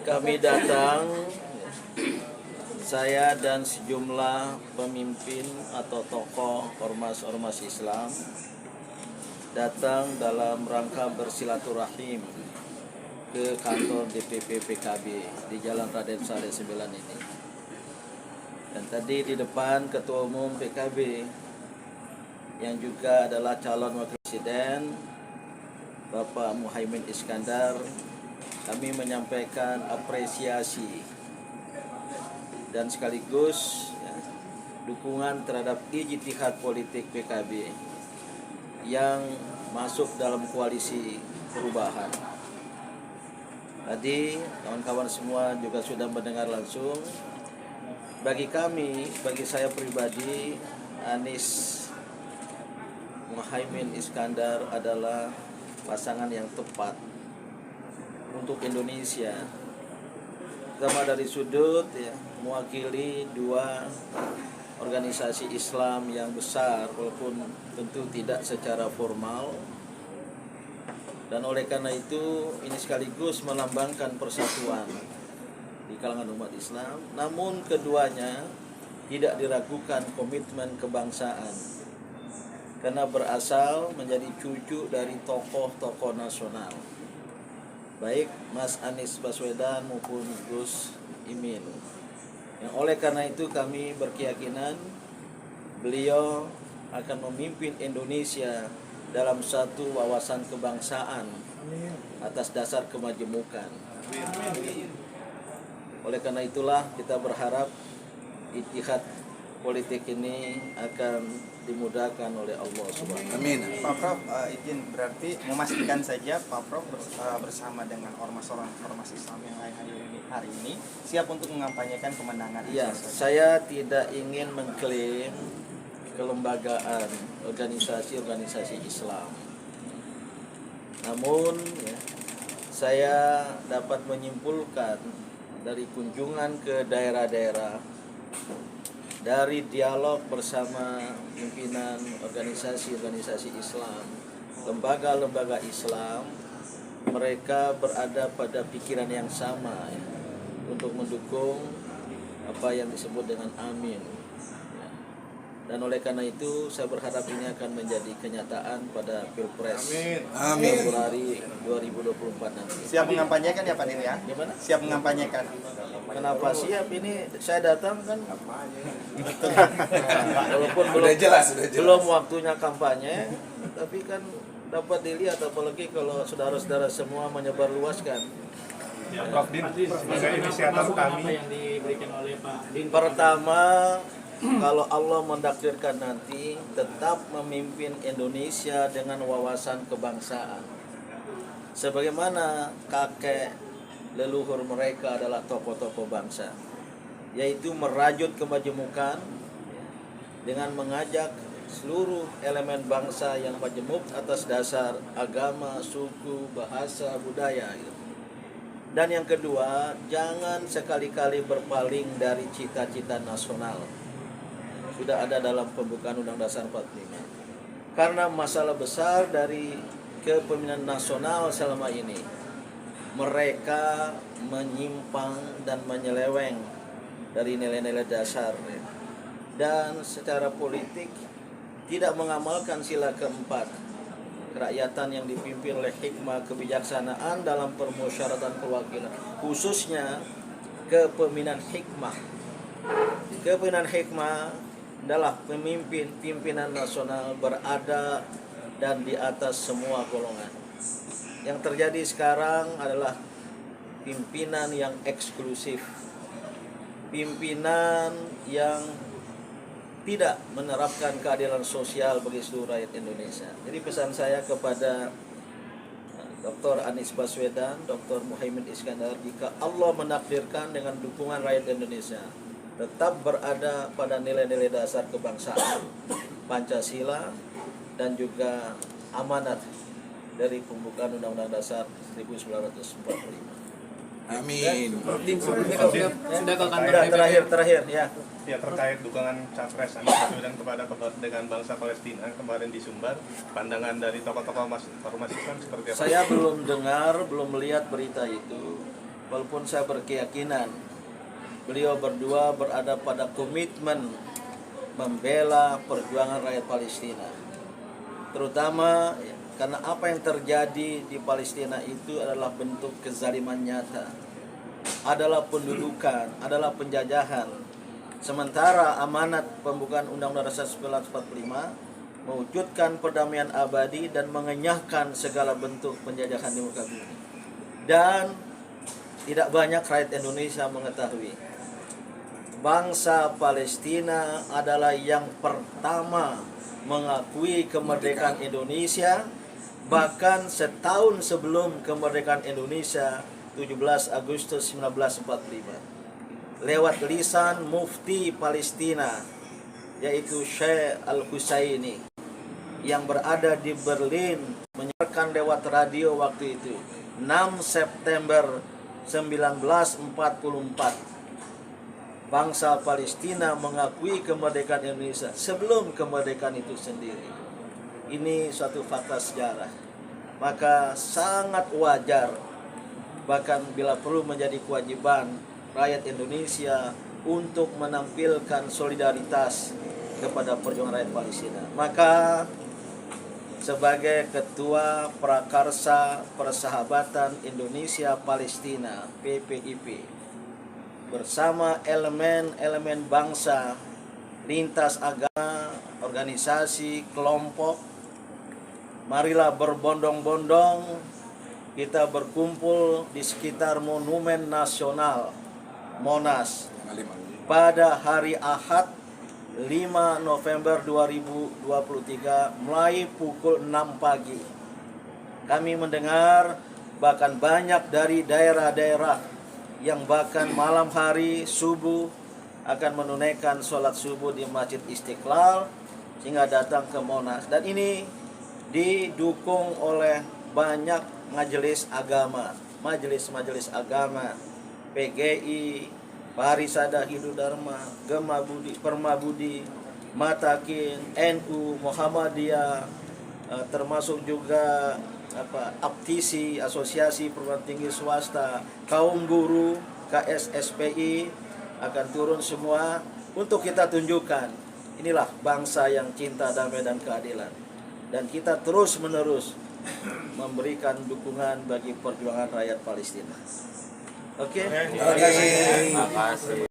Kami datang, saya dan sejumlah pemimpin atau tokoh ormas-ormas Islam datang dalam rangka bersilaturahim ke kantor DPP PKB di Jalan Raden Saleh 9 ini. Dan tadi di depan Ketua Umum PKB yang juga adalah calon wakil presiden Bapak Muhaimin Iskandar, kami menyampaikan apresiasi dan sekaligus dukungan terhadap ijtihad politik PKB yang masuk dalam koalisi perubahan. Tadi kawan-kawan semua juga sudah mendengar langsung. Bagi kami, bagi saya pribadi, Anies Muhaimin Iskandar adalah pasangan yang tepat untuk Indonesia. Pertama dari sudut mewakili dua organisasi Islam yang besar, walaupun tentu tidak secara formal. Dan oleh karena itu ini sekaligus melambangkan persatuan di kalangan umat Islam. Namun keduanya tidak diragukan komitmen kebangsaan, karena berasal menjadi cucu dari tokoh-tokoh nasional, baik Mas Anies Baswedan maupun Gus Imin. Yang oleh karena itu kami berkeyakinan beliau akan memimpin Indonesia dalam satu wawasan kebangsaan atas dasar kemajemukan. Oleh karena itulah kita berharap ijtihad politik ini akan dimudahkan oleh Allah Subhanahu. Amin. Pak Prof, izin berarti memastikan saja Pak Prof bersama dengan ormas Islam yang lain hari ini siap untuk mengampanyekan kemenangan. Iya, saya tidak ingin mengklaim kelembagaan organisasi Islam. Namun saya dapat menyimpulkan dari kunjungan ke daerah-daerah, dari dialog bersama pimpinan organisasi Islam, lembaga-lembaga Islam, mereka berada pada pikiran yang sama untuk mendukung apa yang disebut dengan amin. Dan oleh karena itu saya berharap ini akan menjadi kenyataan pada Pilpres Februari 2024 nanti. Siap mengampanyekan ya Pak Dir ya? Gimana? Siap mengampanyekan. Kenapa siap? Ini saya datang kan walaupun belum waktunya kampanye, tapi kan dapat dilihat, apalagi kalau saudara-saudara semua menyebarluaskan. Ya, Prof Din, sebagai inisiator kami yang diberikan oleh Pak Din. Pertama, kalau Allah mendakdirkan nanti tetap memimpin Indonesia dengan wawasan kebangsaan, sebagaimana kakek leluhur mereka adalah tokoh-tokoh bangsa, yaitu merajut kemajemukan dengan mengajak seluruh elemen bangsa yang majemuk atas dasar agama, suku, bahasa, budaya. Dan yang kedua, jangan sekali-kali berpaling dari cita-cita nasional. Sudah ada dalam pembukaan Undang Dasar 45. Karena masalah besar dari kepemimpinan nasional selama ini, mereka menyimpang dan menyeleweng dari nilai-nilai dasar, dan secara politik tidak mengamalkan sila keempat, kerakyatan yang dipimpin oleh hikmah kebijaksanaan dalam permusyawaratan perwakilan, khususnya kepemimpinan hikmah. Kepemimpinan hikmah adalah pimpinan nasional berada dan di atas semua golongan. Yang terjadi sekarang adalah pimpinan yang eksklusif, pimpinan yang tidak menerapkan keadilan sosial bagi seluruh rakyat Indonesia. Jadi pesan saya kepada Dr. Anies Baswedan, Dr. Muhaimin Iskandar, jika Allah menakdirkan dengan dukungan rakyat Indonesia tetap berada pada nilai-nilai dasar kebangsaan, Pancasila, dan juga amanat dari pembukaan Undang-Undang Dasar 1945. Amin. Sudah ke kantor Terakhir ya. Ya, terkait dukungan capres Anies Baswedan dengan bangsa Palestina kemarin di Sumbar, pandangan dari tokoh-tokoh ormas Islam seperti apa? Saya belum dengar, belum melihat berita itu. walaupun saya berkeyakinan beliau berdua berada pada komitmen membela perjuangan rakyat Palestina. Terutama karena apa yang terjadi di Palestina itu adalah bentuk kezaliman nyata, adalah pendudukan, adalah penjajahan. Sementara amanat pembukaan Undang-Undang Dasar 1945 mewujudkan perdamaian abadi dan mengenyahkan segala bentuk penjajahan di muka bumi. Dan tidak banyak rakyat Indonesia mengetahui bangsa Palestina adalah yang pertama mengakui kemerdekaan Indonesia, bahkan setahun sebelum kemerdekaan Indonesia 17 Agustus 1945 lewat lisan Mufti Palestina yaitu Syekh Al-Husaini yang berada di Berlin menyiarkan lewat radio waktu itu 6 September 1944 bangsa Palestina mengakui kemerdekaan Indonesia sebelum kemerdekaan itu sendiri. Ini suatu fakta sejarah. Maka sangat wajar, bahkan bila perlu menjadi kewajiban rakyat Indonesia untuk menampilkan solidaritas kepada perjuangan rakyat Palestina. Maka sebagai Ketua Prakarsa Persahabatan Indonesia Palestina PPIP bersama elemen-elemen bangsa, lintas agama, organisasi, kelompok, marilah berbondong-bondong kita berkumpul di sekitar Monumen Nasional Monas pada hari Ahad 5 November 2023 mulai pukul 6 pagi. Kami mendengar bahkan banyak dari daerah-daerah yang bahkan malam hari subuh akan menunaikan sholat subuh di Masjid Istiqlal sehingga datang ke Monas. Dan ini didukung oleh banyak majelis agama, majelis agama, PGI, Parisada Hindu Dharma, Gema Budi, Perma Budi, Matakin, NU, Muhammadiyah, termasuk juga APTISI, Asosiasi Perguruan Tinggi Swasta, kaum guru, KSSPI akan turun semua untuk kita tunjukkan inilah bangsa yang cinta damai dan keadilan. Dan kita terus-menerus memberikan dukungan bagi perjuangan rakyat Palestina. Oke. Terima kasih.